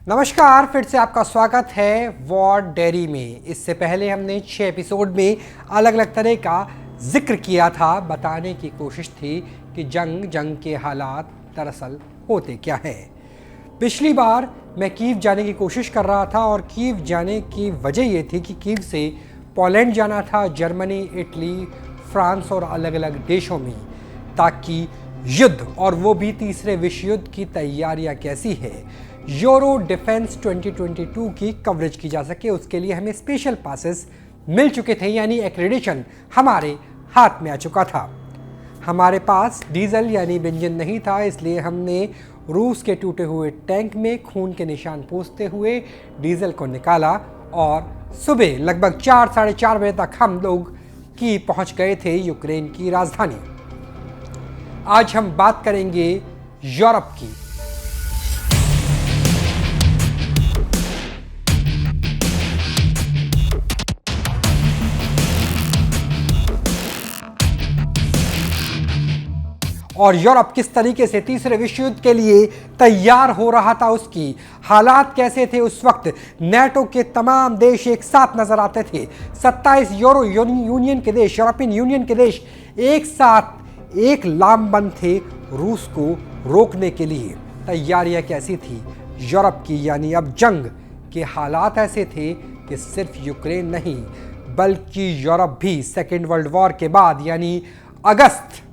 नमस्कार, फिर से आपका स्वागत है वॉर डायरी में। इससे पहले हमने 6 एपिसोड में अलग अलग तरह का जिक्र किया था, बताने की कोशिश थी कि जंग के हालात दरअसल होते क्या हैं। पिछली बार मैं कीव जाने की कोशिश कर रहा था और कीव जाने की वजह ये थी कि कीव से पोलैंड जाना था, जर्मनी, इटली, फ्रांस और अलग अलग देशों में, ताकि युद्ध और वो भी तीसरे विश्व युद्ध की तैयारियां कैसी है, यूरो डिफेंस 2022 की कवरेज की जा सके। उसके लिए हमें स्पेशल पासेस मिल चुके थे, यानी एक्रेडिशन हमारे हाथ में आ चुका था। हमारे पास डीजल यानी बेंजीन नहीं था, इसलिए हमने रूस के टूटे हुए टैंक में खून के निशान पोंछते हुए डीजल को निकाला और सुबह लगभग 4 साढ़े 4 बजे तक हम लोग की पहुंच गए थे यूक्रेन की राजधानी। आज हम बात करेंगे यूरोप की। और यूरोप किस तरीके से तीसरे विश्व युद्ध के लिए तैयार हो रहा था, उसकी हालात कैसे थे उस वक्त। नेटो के तमाम देश एक साथ नजर आते थे। 27 यूरोपियन यूनियन के देश एक साथ एक लामबंद थे रूस को रोकने के लिए। तैयारियां कैसी थी यूरोप की, यानी अब जंग के हालात ऐसे थे कि सिर्फ यूक्रेन नहीं बल्कि यूरोप भी सेकेंड वर्ल्ड वॉर के बाद यानी अगस्त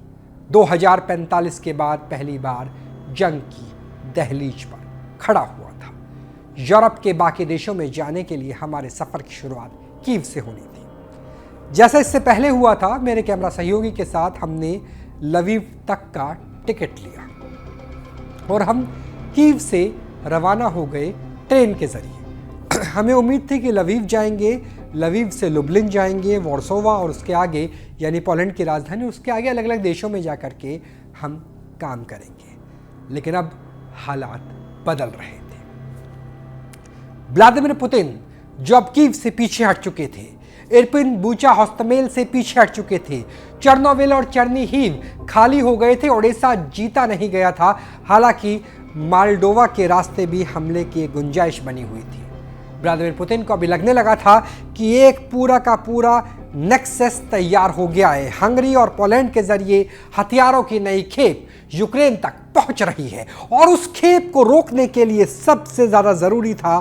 2045 के बाद पहली बार जंग की दहलीज पर खड़ा हुआ था। यूरोप के बाकी देशों में जाने के लिए हमारे सफर की शुरुआत कीव से होनी थी। जैसा इससे पहले हुआ था, मेरे कैमरा सहयोगी के साथ हमने लवीव तक का टिकट लिया और हम कीव से रवाना हो गए ट्रेन के जरिए। हमें उम्मीद थी कि लवीव जाएंगे, लवीव से लुब्लिन जाएंगे, वॉर्सोवा और उसके आगे यानी पोलैंड की राजधानी, उसके आगे अलग अलग देशों में जाकर के हम काम करेंगे। लेकिन अब हालात बदल रहे थे। व्लादिमीर पुतिन जो अब कीव से पीछे हट चुके थे, इरपिन, बूचा, होस्टमेल से पीछे हट चुके थे, चर्नोबिल और चर्निहिव खाली हो गए थे, ओडेसा जीता नहीं गया था। हालांकि माल्डोवा के रास्ते भी हमले की गुंजाइश बनी हुई थी। व्लादिमीर पुतिन को अभी लगने लगा था कि एक पूरा का पूरा नेक्सस तैयार हो गया है। हंगरी और पोलैंड के जरिए हथियारों की नई खेप यूक्रेन तक पहुंच रही है और उस खेप को रोकने के लिए सबसे ज्यादा जरूरी था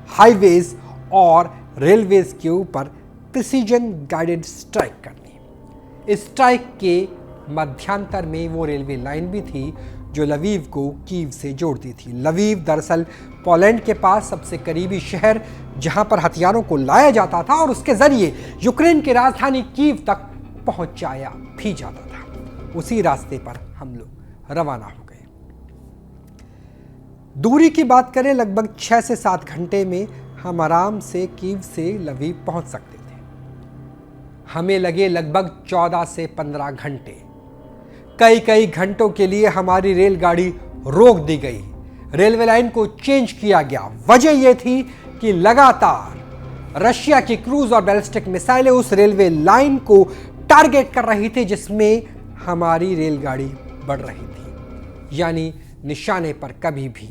हाईवेज और रेलवेज के ऊपर प्रिसीजन गाइडेड स्ट्राइक करनी। इस स्ट्राइक के मध्यांतर में वो रेलवे लाइन भी थी जो लवीव को कीव से जोड़ती थी। लवीव दरअसल पोलैंड के पास सबसे करीबी शहर जहां पर हथियारों को लाया जाता था और उसके जरिए यूक्रेन की राजधानी कीव तक पहुंचाया भी जाता था। उसी रास्ते पर हम लोग रवाना हो गए। दूरी की बात करें, लगभग 6 से 7 घंटे में हम आराम से कीव से लवीव पहुंच सकते थे। हमें लगे लगभग 14 से 15 घंटे। कई घंटों के लिए हमारी रेलगाड़ी रोक दी गई, रेलवे लाइन को चेंज किया गया। वजह यह थी कि लगातार रशिया की क्रूज और बैलिस्टिक मिसाइलें उस रेलवे लाइन को टारगेट कर रही थी जिसमें हमारी रेलगाड़ी बढ़ रही थी। यानी निशाने पर कभी भी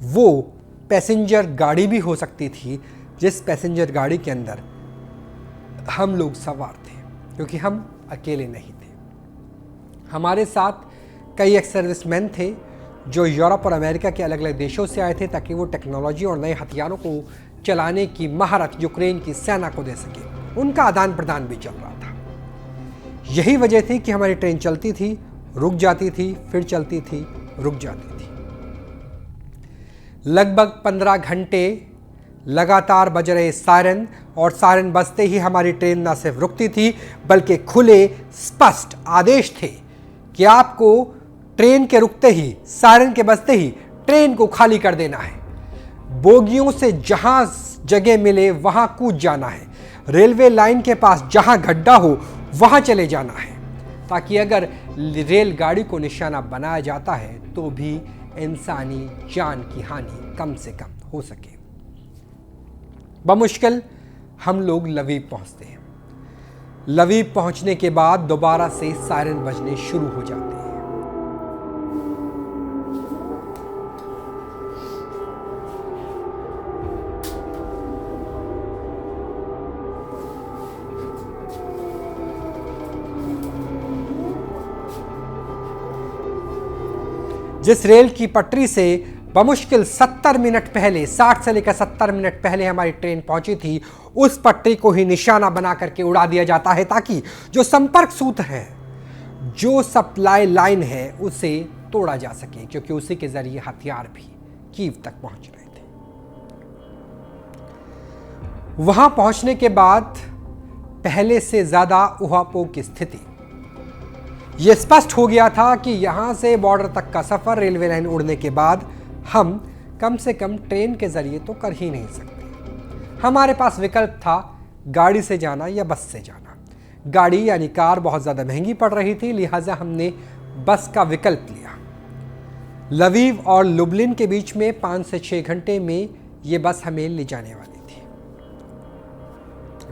वो पैसेंजर गाड़ी भी हो सकती थी जिस पैसेंजर गाड़ी के अंदर हम लोग सवार थे, क्योंकि हम अकेले नहीं थे। हमारे साथ कई एक्स सर्विसमैन थे जो यूरोप और अमेरिका के अलग अलग देशों से आए थे ताकि वो टेक्नोलॉजी और नए हथियारों को चलाने की महारत यूक्रेन की सेना को दे सके। उनका आदान प्रदान भी चल रहा था। यही वजह थी कि हमारी ट्रेन चलती थी, रुक जाती थी, फिर चलती थी, रुक जाती थी। लगभग 15 घंटे लगातार बज रहे सायरन, और सायरन बजते ही हमारी ट्रेन न सिर्फ रुकती थी बल्कि खुले स्पष्ट आदेश थे कि आपको ट्रेन के रुकते ही, सायरन के बजते ही ट्रेन को खाली कर देना है। बोगियों से जहां जगह मिले वहां कूद जाना है। रेलवे लाइन के पास जहां गड्ढा हो वहां चले जाना है, ताकि अगर रेलगाड़ी को निशाना बनाया जाता है तो भी इंसानी जान की हानि कम से कम हो सके। बमुश्किल हम लोग लवीव पहुंचते हैं। लवीव पहुंचने के बाद दोबारा से सायरन बजने शुरू हो जाते हैं। जिस रेल की पटरी से बमुश्किल 70 मिनट पहले, 60 से लेकर 70 मिनट पहले हमारी ट्रेन पहुंची थी, उस पटरी को ही निशाना बना करके उड़ा दिया जाता है ताकि जो संपर्क सूत्र है, जो सप्लाई लाइन है, उसे तोड़ा जा सके, क्योंकि उसी के जरिए हथियार भी कीव तक पहुंच रहे थे। वहां पहुंचने के बाद पहले से ज्यादा उहापोह की स्थिति। यह स्पष्ट हो गया था कि यहां से बॉर्डर तक का सफर रेलवे लाइन उड़ने के बाद हम कम से कम ट्रेन के जरिए तो कर ही नहीं सकते। हमारे पास विकल्प था गाड़ी से जाना या बस से जाना। गाड़ी यानी कार बहुत ज़्यादा महंगी पड़ रही थी, लिहाजा हमने बस का विकल्प लिया। लवीव और लुबलिन के बीच में 5 से 6 घंटे में ये बस हमें ले जाने वाली थी।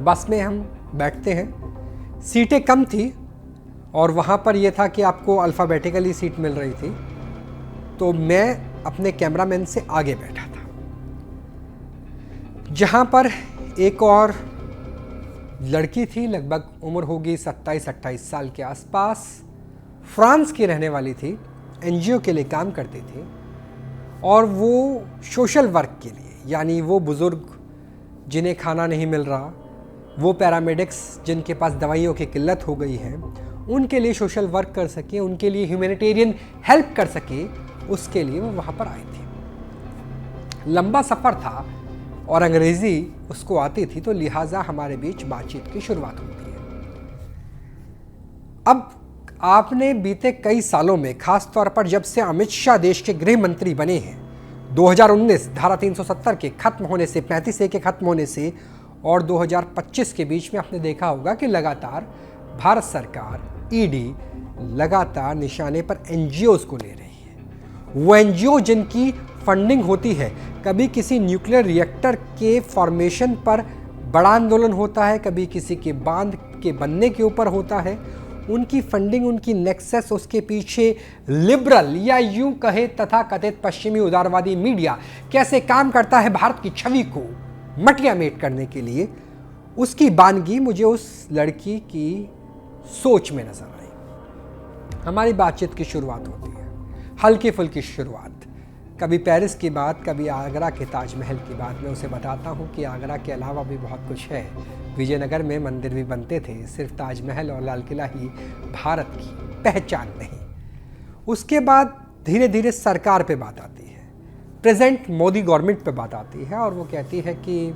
बस में हम बैठते हैं, सीटें कम थी और वहाँ पर यह था कि आपको अल्फ़ाबेटिकली सीट मिल रही थी। तो मैं अपने कैमरामैन से आगे बैठा था, जहाँ पर एक और लड़की थी, लगभग उम्र होगी 27-28 साल के आसपास, फ्रांस की रहने वाली थी, एनजीओ के लिए काम करती थी और वो सोशल वर्क के लिए, यानी वो बुज़ुर्ग जिन्हें खाना नहीं मिल रहा, वो पैरामेडिक्स जिनके पास दवाइयों की किल्लत हो गई है, उनके लिए सोशल वर्क कर सके, उनके लिए ह्यूमैनिटेरियन हेल्प कर सके, उसके लिए वो वहाँ पर आई थी। लंबा सफ़र था और अंग्रेज़ी उसको आती थी, तो लिहाजा हमारे बीच बातचीत की शुरुआत होती है। अब आपने बीते कई सालों में, खास तौर पर जब से अमित शाह देश के गृह मंत्री बने हैं, 2019 धारा 370 के खत्म होने से, 35A के खत्म होने से और 2025 के बीच में आपने देखा होगा कि लगातार भारत सरकार, ईडी लगातार निशाने पर एनजीओज को ले रही है। वो एनजीओ जिनकी फंडिंग होती है, कभी किसी न्यूक्लियर रिएक्टर के फॉर्मेशन पर बड़ा आंदोलन होता है, कभी किसी के बांध के बनने के ऊपर होता है, उनकी फंडिंग, उनकी नेक्सस, उसके पीछे लिबरल या यूं कहे तथा कथित पश्चिमी उदारवादी मीडिया कैसे काम करता है भारत की छवि को मटिया मेट करने के लिए, उसकी बानगी मुझे उस लड़की की सोच में नजर आई। हमारी बातचीत की शुरुआत होती है, हल्की फुल्की शुरुआत, कभी पेरिस की बात, कभी आगरा के ताजमहल की बात। मैं उसे बताता हूँ कि आगरा के अलावा भी बहुत कुछ है, विजयनगर में मंदिर भी बनते थे, सिर्फ ताजमहल और लाल किला ही भारत की पहचान नहीं। उसके बाद धीरे धीरे सरकार पे बात आती है, प्रेजेंट मोदी गवर्नमेंट पे बात आती है और वो कहती है कि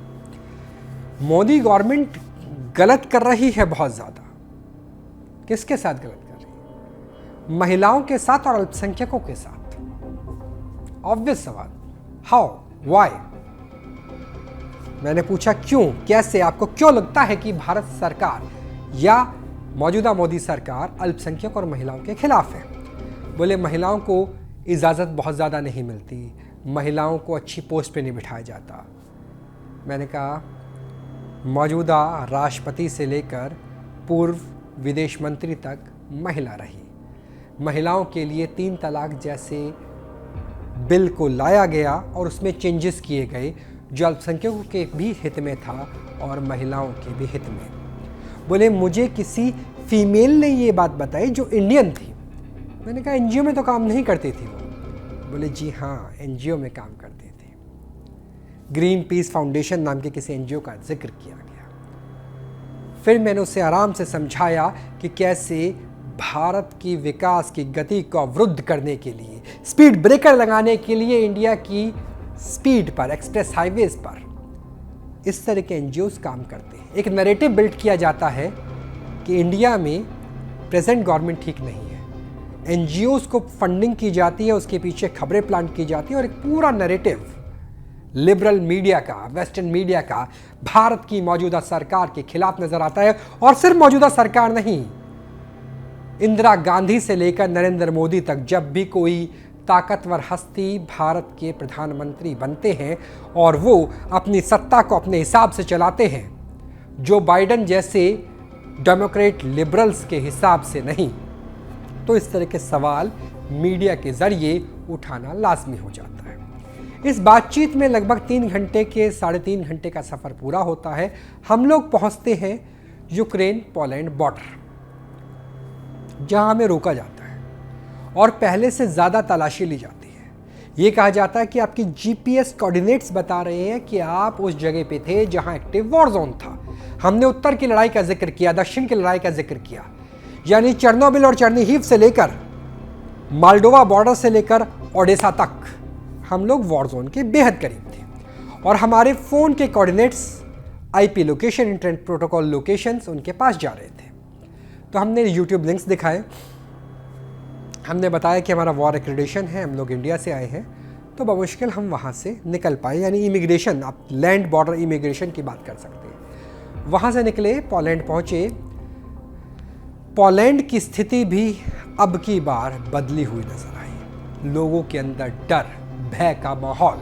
मोदी गवर्नमेंट गलत कर रही है बहुत ज़्यादा। किसके साथ गलत कर रही है? महिलाओं के साथ और अल्पसंख्यकों के साथ। ऑब्वियस सवाल, हाउ, व्हाई? मैंने पूछा क्यों, कैसे, आपको क्यों लगता है कि भारत सरकार या मौजूदा मोदी सरकार अल्पसंख्यक और महिलाओं के खिलाफ है? बोले महिलाओं को इजाज़त बहुत ज़्यादा नहीं मिलती, महिलाओं को अच्छी पोस्ट पे नहीं बिठाया जाता। मैंने कहा मौजूदा राष्ट्रपति से लेकर पूर्व विदेश मंत्री तक महिला रही। महिलाओं के लिए 3 तलाक जैसे बिल को लाया गया और उसमें चेंजेस किए गए जो अल्पसंख्यकों के भी हित में था और महिलाओं के भी हित में। बोले मुझे किसी फीमेल ने ये बात बताई जो इंडियन थी। मैंने कहा एनजीओ में तो काम नहीं करती थी वो। बोले जी हाँ, एनजीओ में काम करती थी। ग्रीन पीस फाउंडेशन नाम के किसी एनजीओ का जिक्र किया गया। फिर मैंने उसे आराम से समझाया कि कैसे भारत की विकास की गति को अवरुद्ध करने के लिए, स्पीड ब्रेकर लगाने के लिए इंडिया की स्पीड पर, एक्सप्रेस हाईवेज पर इस तरह के एनजीओज काम करते हैं। एक नैरेटिव बिल्ड किया जाता है कि इंडिया में प्रेजेंट गवर्नमेंट ठीक नहीं है, एनजीओज को फंडिंग की जाती है, उसके पीछे खबरें प्लांट की जाती है और एक पूरा नैरेटिव लिबरल मीडिया का, वेस्टर्न मीडिया का भारत की मौजूदा सरकार के खिलाफ नजर आता है। और सिर्फ मौजूदा सरकार नहीं, इंदिरा गांधी से लेकर नरेंद्र मोदी तक जब भी कोई ताकतवर हस्ती भारत के प्रधानमंत्री बनते हैं और वो अपनी सत्ता को अपने हिसाब से चलाते हैं, जो बाइडेन जैसे डेमोक्रेट लिबरल्स के हिसाब से नहीं, तो इस तरह के सवाल मीडिया के जरिए उठाना लाजमी हो जाता है। इस बातचीत में लगभग 3 घंटे के 3.5 घंटे का सफ़र पूरा होता है। हम लोग पहुंचते हैं यूक्रेन पोलैंड बॉर्डर, जहां हमें रोका जाता है और पहले से ज़्यादा तलाशी ली जाती है। ये कहा जाता है कि आपकी जीपीएस कोऑर्डिनेट्स बता रहे हैं कि आप उस जगह पे थे जहां एक्टिव वॉर जोन था। हमने उत्तर की लड़ाई का जिक्र किया, दक्षिण की लड़ाई का जिक्र किया, यानी चेरनोबिल और चेरनीहिव से लेकर मालडोवा बॉर्डर से लेकर ओडेसा तक हम लोग वॉर जोन के बेहद करीब थे। और हमारे फ़ोन के coordinates, IP location, internet protocol locations उनके पास जा रहे थे। तो हमने यूट्यूब लिंक्स दिखाए, हमने बताया कि हमारा वॉर एक्रेडिशन है, हम लोग इंडिया से आए हैं, तो बमुश्किल हम वहाँ से निकल पाए। यानी इमिग्रेशन, आप लैंड बॉर्डर इमिग्रेशन की बात कर सकते हैं। वहाँ से निकले, पोलैंड पहुँचे। पोलैंड की स्थिति भी अब की बार बदली हुई नजर आई। लोगों के अंदर डर, भय का माहौल।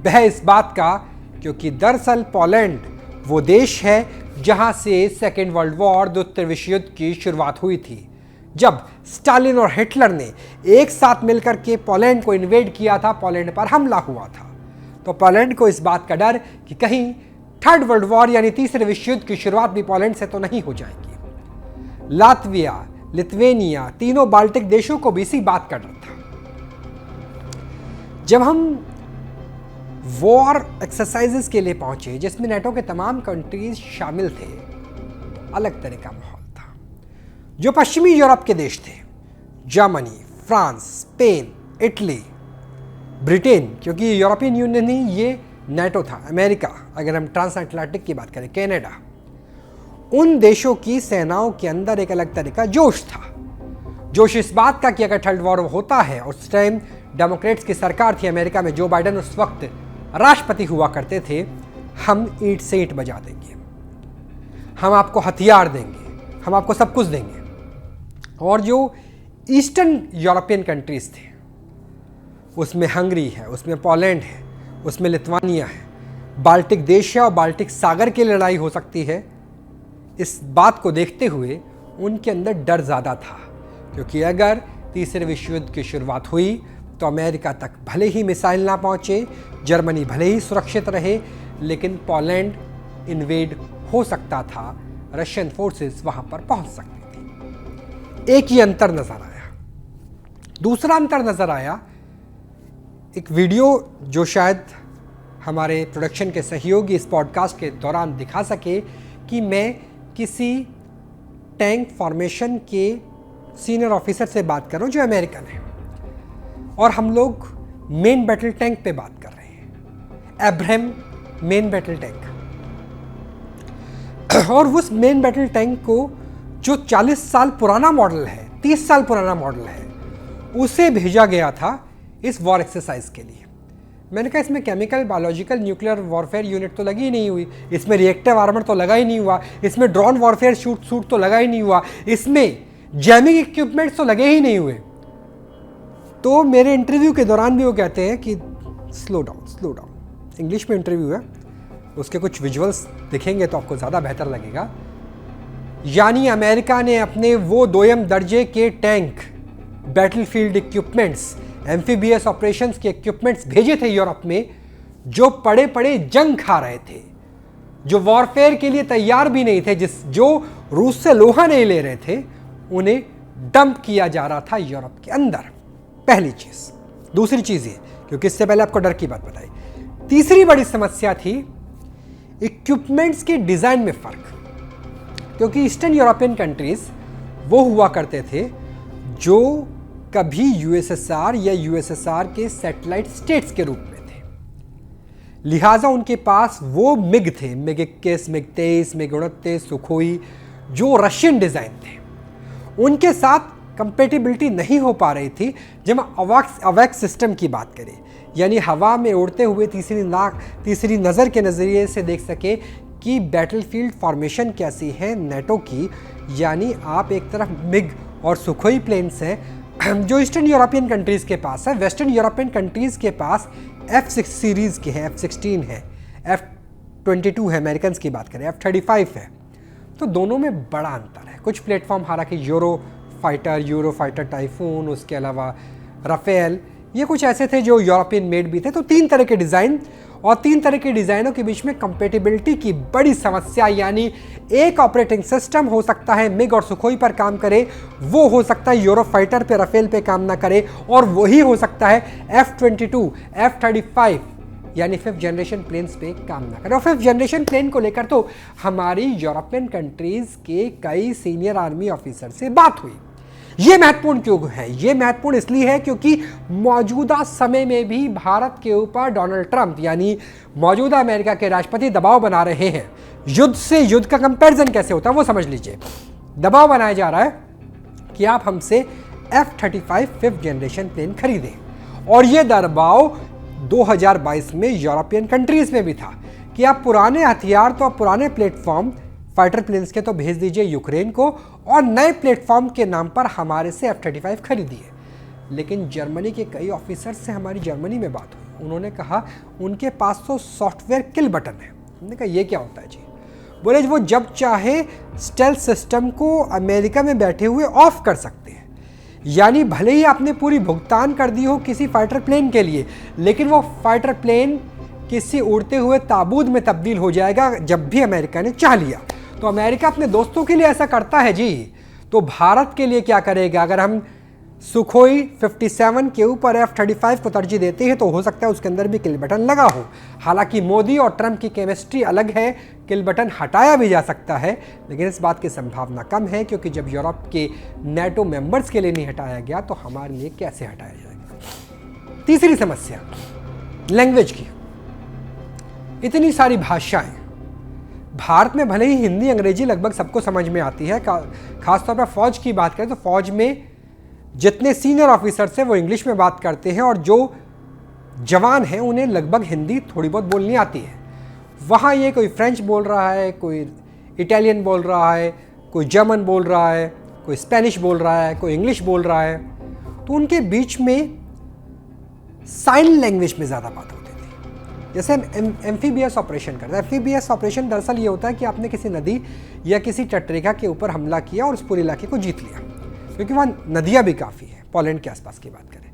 भय इस बात का क्योंकि दरअसल पोलैंड वो देश है जहां से सेकेंड वर्ल्ड वॉर, द्वितीय विश्व युद्ध की शुरुआत हुई थी, जब स्टालिन और हिटलर ने एक साथ मिलकर के पोलैंड को इन्वेड किया था, पोलैंड पर हमला हुआ था। तो पोलैंड को इस बात का डर कि कहीं थर्ड वर्ल्ड वॉर यानी तीसरे विश्व युद्ध की शुरुआत भी पोलैंड से तो नहीं हो जाएगी। लातविया, लिथुआनिया, तीनों बाल्टिक देशों को भी इसी बात का डर था। जब हम वॉर एक्सरसाइजेस के लिए पहुंचे जिसमें नेटो के तमाम कंट्रीज शामिल थे, अलग तरह का माहौल था। जो पश्चिमी यूरोप के देश थे, Germany, France, Spain, Italy, Britain, क्योंकि यूरोपियन यूनियन ही ये नेटो था, अमेरिका, अगर हम ट्रांस अटलांटिक की बात करें, कनाडा, उन देशों की सेनाओं के अंदर एक अलग तरह का जोश था। जोश इस बात का कि अगर थर्ड वॉर होता है, और उस टाइम डेमोक्रेट्स की सरकार थी अमेरिका में, जो बाइडेन उस वक्त राष्ट्रपति हुआ करते थे, हम ईंट से ईंट बजा देंगे, हम आपको हथियार देंगे, हम आपको सब कुछ देंगे। और जो ईस्टर्न यूरोपियन कंट्रीज थे, उसमें हंगरी है, उसमें पोलैंड है, उसमें लिथुआनिया है, बाल्टिक देश है और बाल्टिक सागर की लड़ाई हो सकती है। इस बात को देखते हुए उनके अंदर डर ज़्यादा था, क्योंकि अगर तीसरे विश्व युद्ध की शुरुआत हुई तो अमेरिका तक भले ही मिसाइल ना पहुँचे, जर्मनी भले ही सुरक्षित रहे, लेकिन पोलैंड इन्वेड हो सकता था, रशियन फोर्सेस वहाँ पर पहुँच सकती थी। एक ही अंतर नज़र आया। दूसरा अंतर नज़र आया, एक वीडियो जो शायद हमारे प्रोडक्शन के सहयोगी इस पॉडकास्ट के दौरान दिखा सके, कि मैं किसी टैंक फॉर्मेशन के सीनियर ऑफिसर से बात कर रहा हूँ जो अमेरिकन है, और हम लोग मेन बैटल टैंक पे बात कर रहे हैं, एब्राहम मेन बैटल टैंक। और उस मेन बैटल टैंक को जो 40 साल पुराना मॉडल है, 30 साल पुराना मॉडल है, उसे भेजा गया था इस वॉर एक्सरसाइज के लिए। मैंने कहा इसमें chemical, biological, nuclear warfare unit तो लगी ही नहीं हुई, इसमें रिएक्टिव आर्मर तो लगा ही नहीं हुआ, इसमें ड्रोन वॉरफेयर सूट तो लगा ही नहीं हुआ, इसमें जैमिंग इक्विपमेंट्स तो लगे ही नहीं हुए। तो मेरे इंटरव्यू के दौरान भी वो कहते हैं कि स्लो डाउन। इंग्लिश में इंटरव्यू है, उसके कुछ विजुअल्स दिखेंगे तो आपको ज़्यादा बेहतर लगेगा। यानी अमेरिका ने अपने वो दोयम दर्जे के tank, battlefield equipments, amphibious operations के इक्विपमेंट्स भेजे थे यूरोप में, जो पड़े पड़े जंग खा रहे थे, जो वॉरफेयर के लिए तैयार भी नहीं थे, जो रूस से लोहा नहीं ले रहे थे, उन्हें डंप किया जा रहा था यूरोप के अंदर। पहली चीज। दूसरी चीज ये, क्योंकि इससे पहले आपको डर की बात बताई, तीसरी बड़ी समस्या थी इक्विपमेंट्स के डिजाइन में फर्क। क्योंकि ईस्टर्न यूरोपियन कंट्रीज वो हुआ करते थे जो कभी यूएसएसआर या यूएसएसआर के सैटेलाइट स्टेट्स के रूप में थे, लिहाजा उनके पास वो मिग थे, मिग 21, मिग 23, मिग 29, सुखोई, जो रशियन डिजाइन थे, उनके साथ कंपेटिबिलिटी नहीं हो पा रही थी। जब हम अवैक्स सिस्टम की बात करें, यानी हवा में उड़ते हुए तीसरी नज़र के नज़रिए से देख सके कि बैटलफील्ड फॉर्मेशन कैसी है नेटो की, यानी आप एक तरफ मिग और सुखोई प्लेन्स हैं जो ईस्टर्न यूरोपियन कंट्रीज़ के पास है, वेस्टर्न यूरोपियन कंट्रीज़ के पास F6 सीरीज़ के हैं, F16 है, F22 है, अमेरिकन की बात करें F35 है। तो दोनों में बड़ा अंतर है। कुछ प्लेटफॉर्म हालांकि यूरो फाइटर टाइफून, उसके अलावा राफेल, ये कुछ ऐसे थे जो यूरोपियन मेड भी थे। तो 3 तरह के डिज़ाइन और 3 तरह के डिज़ाइनों के बीच में कंपेटिबिलिटी की बड़ी समस्या, यानी एक ऑपरेटिंग सिस्टम हो सकता है मिग और सुखोई पर काम करे, वो हो सकता है यूरो फाइटर पे, राफेल पे काम ना करे, और वही हो सकता है F-22, F-35 यानी 5th जनरेशन प्लेन्स पे काम ना करे। और 5th जनरेशन प्लेन को लेकर तो हमारी यूरोपियन कंट्रीज़ के कई सीनियर आर्मी ऑफिसर से बात हुई। ये महत्वपूर्ण क्यों है? ये महत्वपूर्ण इसलिए है क्योंकि मौजूदा समय में भी भारत के ऊपर डोनाल्ड ट्रंप यानी मौजूदा अमेरिका के राष्ट्रपति दबाव बना रहे हैं। युद्ध से युद्ध का कंपैरिजन कैसे होता है वो समझ लीजिए। दबाव बनाया जा रहा है कि आप हमसे F-35 5th जनरेशन प्लेन खरीदें, और ये दबाव 2022 में यूरोपियन कंट्रीज में भी था कि आप पुराने हथियार तो, आप पुराने प्लेटफॉर्म फाइटर प्लेन्स के तो भेज दीजिए यूक्रेन को, और नए प्लेटफॉर्म के नाम पर हमारे से F-35 खरीदिए। लेकिन जर्मनी के कई ऑफिसर से हमारी जर्मनी में बात हुई, उन्होंने कहा उनके पास तो सॉफ्टवेयर किल बटन है। हमने कहा ये क्या होता है जी? बोले वो जब चाहे स्टेल्थ सिस्टम को अमेरिका में बैठे हुए ऑफ कर सकते हैं, यानी भले ही आपने पूरी भुगतान कर दी हो किसी फाइटर प्लेन के लिए, लेकिन वो फाइटर प्लेन किसी उड़ते हुए ताबूत में तब्दील हो जाएगा जब भी अमेरिका ने चाह लिया। तो अमेरिका अपने दोस्तों के लिए ऐसा करता है जी, तो भारत के लिए क्या करेगा? अगर हम सुखोई 57 के ऊपर F-35 को तरजीह देते हैं तो हो सकता है उसके अंदर भी किल बटन लगा हो। हालांकि मोदी और ट्रंप की केमिस्ट्री अलग है, किल बटन हटाया भी जा सकता है, लेकिन इस बात की संभावना कम है क्योंकि जब यूरोप के नेटो मेंबर्स के लिए नहीं हटाया गया तो हमारे लिए कैसे हटाया जाएगा? तीसरी समस्या लैंग्वेज की। इतनी सारी भाषाएं, भारत में भले ही हिंदी अंग्रेजी लगभग सबको समझ में आती है, खासतौर पर फौज की बात करें तो फौज में जितने सीनियर ऑफिसर्स हैं वो इंग्लिश में बात करते हैं, और जो जवान हैं उन्हें लगभग हिंदी थोड़ी बहुत बोलनी आती है। वहाँ ये कोई फ्रेंच बोल रहा है, कोई इटालियन बोल रहा है, कोई जर्मन बोल रहा है, कोई स्पेनिश बोल रहा है, कोई इंग्लिश बोल रहा है, तो उनके बीच में साइन लैंग्वेज में ज़्यादा बात होती थी। जैसे हम एम्फीबियस ऑपरेशन करते हैं। एम्फीबियस ऑपरेशन दरअसल ये होता है कि आपने किसी नदी या किसी तटरेखा के ऊपर हमला किया और उस पूरे इलाके को जीत लिया, क्योंकि वहाँ नदियाँ भी काफ़ी हैं। पोलैंड के आसपास की बात करें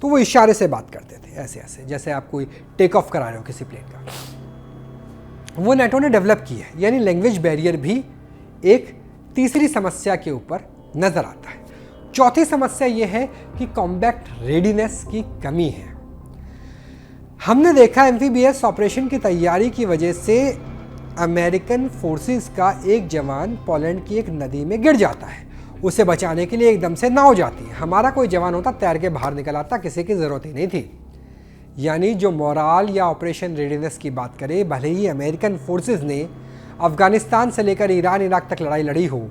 तो वो इशारे से बात करते थे, ऐसे ऐसे, जैसे आप कोई टेक ऑफ करा रहे हो किसी प्लेन का। वो नेटो ने डेवलप की है, यानी लैंग्वेज बैरियर भी एक तीसरी समस्या के ऊपर नज़र आता है। चौथी समस्या ये है कि कॉम्बैट रेडीनेस की कमी है। हमने देखा एम्फीबियस ऑपरेशन की तैयारी की वजह से अमेरिकन फोर्सेस का एक जवान पोलैंड की एक नदी में गिर जाता है, उसे बचाने के लिए एकदम से नाव जाती है। हमारा कोई जवान होता तैर के बाहर निकल आता, किसी की ज़रूरत ही नहीं थी। यानी जो मोराल या ऑपरेशन रेडीनेस की बात करें, भले ही अमेरिकन फोर्सेस ने अफ़गानिस्तान से लेकर ईरान इराक तक लड़ाई लड़ी हो,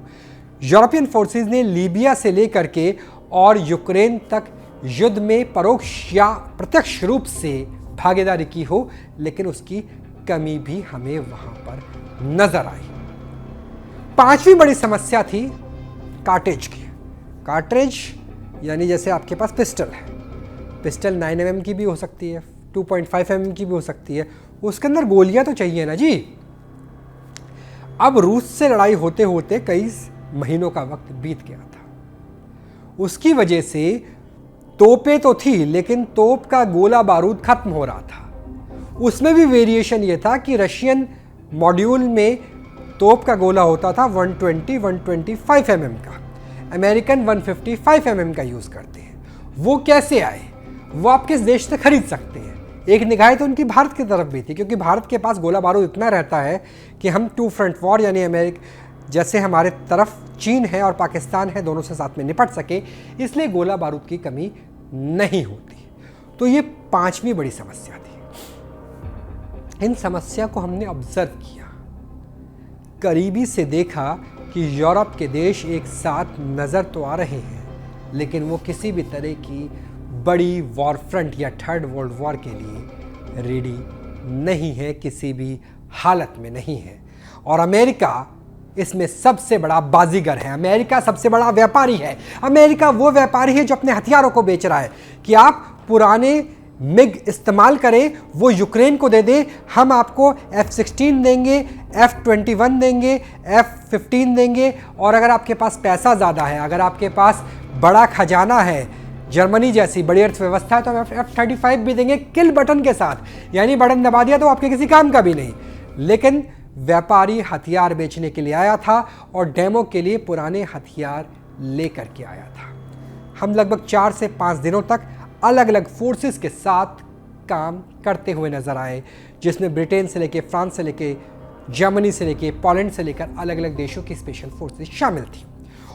यूरोपियन फोर्सेस ने लीबिया से लेकर के और यूक्रेन तक युद्ध में परोक्ष या प्रत्यक्ष रूप से भागीदारी की हो, लेकिन उसकी कमी भी हमें वहाँ पर नज़र आई। पांचवी बड़ी समस्या थी कार्टेज की। कार्ट्रिज यानी जैसे आपके पास पिस्टल है, पिस्टल 9mm की भी हो सकती है, 2.5mm की भी हो सकती है, उसके अंदर गोलियां तो चाहिए ना जी। अब रूस से लड़ाई होते होते कई महीनों का वक्त बीत गया था, उसकी वजह से तोपें तो थी लेकिन तोप का गोला बारूद खत्म हो रहा था। उसमें भी वेरिएशन ये था कि रशियन मॉड्यूल में तोप का गोला होता था 125 mm का, अमेरिकन 155 mm का यूज़ करते हैं। वो कैसे आए? वो आप किस देश से खरीद सकते हैं? एक निगाह तो उनकी भारत की तरफ भी थी, क्योंकि भारत के पास गोला बारूद इतना रहता है कि हम 2 फ्रंट वॉर यानी अमेरिका जैसे हमारे तरफ चीन है और पाकिस्तान है, दोनों से साथ में निपट सके, इसलिए गोला बारूद की कमी नहीं होती। तो ये पांचवी बड़ी समस्या थी। इन समस्या को हमने ऑब्जर्व किया, करीबी से देखा कि यूरोप के देश एक साथ नज़र तो आ रहे हैं, लेकिन वो किसी भी तरह की बड़ी वॉर फ्रंट या थर्ड वर्ल्ड वॉर के लिए रेडी नहीं है, किसी भी हालत में नहीं है। और अमेरिका इसमें सबसे बड़ा बाजीगर है, अमेरिका सबसे बड़ा व्यापारी है। अमेरिका वो व्यापारी है जो अपने हथियारों को बेच रहा है कि आप पुराने मिग इस्तेमाल करें, वो यूक्रेन को दे दे, हम आपको F-16 देंगे, F-21 देंगे, F-15 देंगे, और अगर आपके पास पैसा ज़्यादा है, अगर आपके पास बड़ा खजाना है, जर्मनी जैसी बड़ी अर्थव्यवस्था है तो हम F-35 भी देंगे किल बटन के साथ, यानी बटन दबा दिया तो आपके किसी काम का भी नहीं। लेकिन व्यापारी हथियार बेचने के लिए आया था और डेमो के लिए पुराने हथियार लेकर के आया था। हम लगभग 4 से 5 दिनों तक अलग अलग फोर्सेस के साथ काम करते हुए नजर आए, जिसमें ब्रिटेन से लेके, फ्रांस से लेके, जर्मनी से लेके, पोलैंड से लेकर अलग अलग देशों की स्पेशल फोर्सेस शामिल थी।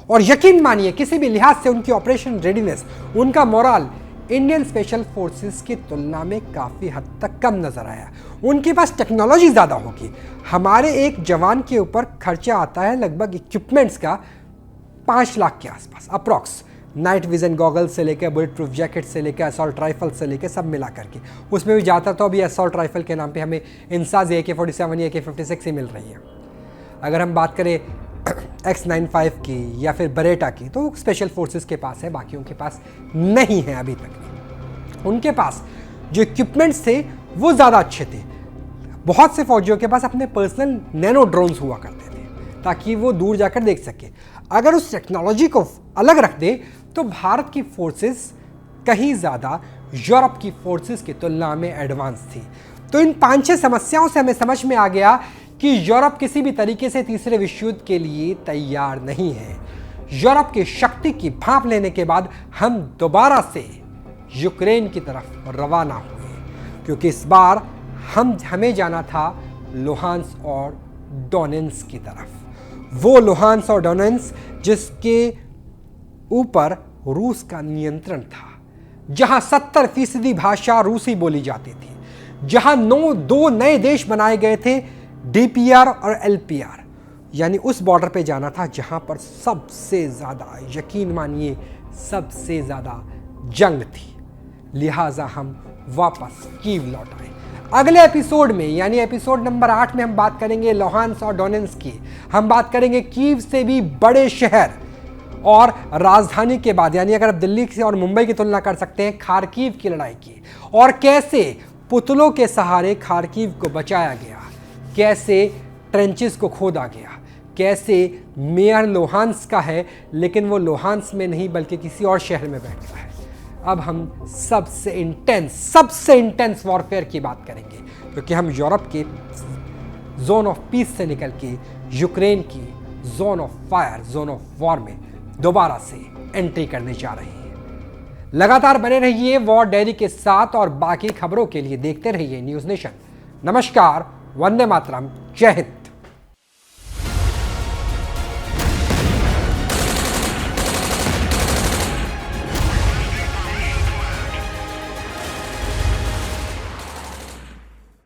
और यकीन मानिए किसी भी लिहाज से उनकी ऑपरेशन रेडीनेस, उनका मोरल इंडियन स्पेशल फोर्सेस की तुलना में काफ़ी हद तक कम नज़र आया। उनके पास टेक्नोलॉजी ज़्यादा होगी। हमारे एक जवान के ऊपर खर्चा आता है लगभग इक्विपमेंट्स का 5 लाख के आसपास अप्रॉक्स, नाइट विजन गॉगल्स से लेकर, बुलेट प्रूफ जैकेट से लेकर, असॉल्ट राइफल से लेकर सब मिला करके। उसमें भी ज़्यादातर तो अभी असॉल्ट राइफल के नाम पे हमें इंसाज AK-47 या AK-56 ही मिल रही है। अगर हम बात करें X-95 की या फिर बरेटा की तो स्पेशल फोर्सेस के पास है, बाकियों के पास नहीं है अभी तक। उनके पास जो इक्विपमेंट्स थे वो ज़्यादा अच्छे थे। बहुत से फौजियों के पास अपने पर्सनल नैनो ड्रोन्स हुआ करते थे ताकि वो दूर जाकर देख सके। अगर उस टेक्नोलॉजी को अलग रख दे तो भारत की फोर्सेस कहीं ज़्यादा यूरोप की फोर्सेस की तुलना में एडवांस थी। तो इन 5-6 समस्याओं से हमें समझ में आ गया कि यूरोप किसी भी तरीके से तीसरे विश्व युद्ध के लिए तैयार नहीं है। यूरोप की शक्ति की भांप लेने के बाद हम दोबारा से यूक्रेन की तरफ रवाना हुए, क्योंकि इस बार हमें जाना था लुहांस्क और डोनेट्स्क की तरफ। वो लुहांस्क और डोनेट्स्क जिसके ऊपर रूस का नियंत्रण था, जहां 70% भाषा रूसी बोली जाती थी, जहां 2 नए देश बनाए गए थे, DPR और LPR, यानी उस बॉर्डर पे जाना था जहां पर सबसे ज़्यादा, यकीन मानिए सबसे ज़्यादा जंग थी। लिहाजा हम वापस कीव लौट आए। अगले एपिसोड में यानी एपिसोड नंबर 8 में हम बात करेंगे लुहांस्क और डोनेट्स्क की। हम बात करेंगे कीव से भी बड़े शहर और राजधानी के बाद, यानी अगर आप दिल्ली से और मुंबई की तुलना कर सकते हैं, खार्किव की लड़ाई की, और कैसे पुतलों के सहारे खार्किव को बचाया गया, कैसे ट्रेंचेस को खोदा गया, कैसे मेयर लुहांस्क का है लेकिन वो लुहांस्क में नहीं बल्कि किसी और शहर में बैठता है। अब हम सबसे इंटेंस वॉरफेयर की बात करेंगे, क्योंकि हम यूरोप के जोन ऑफ पीस से निकल के यूक्रेन की zone of fire, zone of war में दोबारा से एंट्री करने जा रहे हैं। लगातार बने रहिए वॉर डायरी के साथ और बाकी खबरों के लिए देखते रहिए न्यूज़ नेशन। नमस्कार, वंदे मातरम, जय हिंद।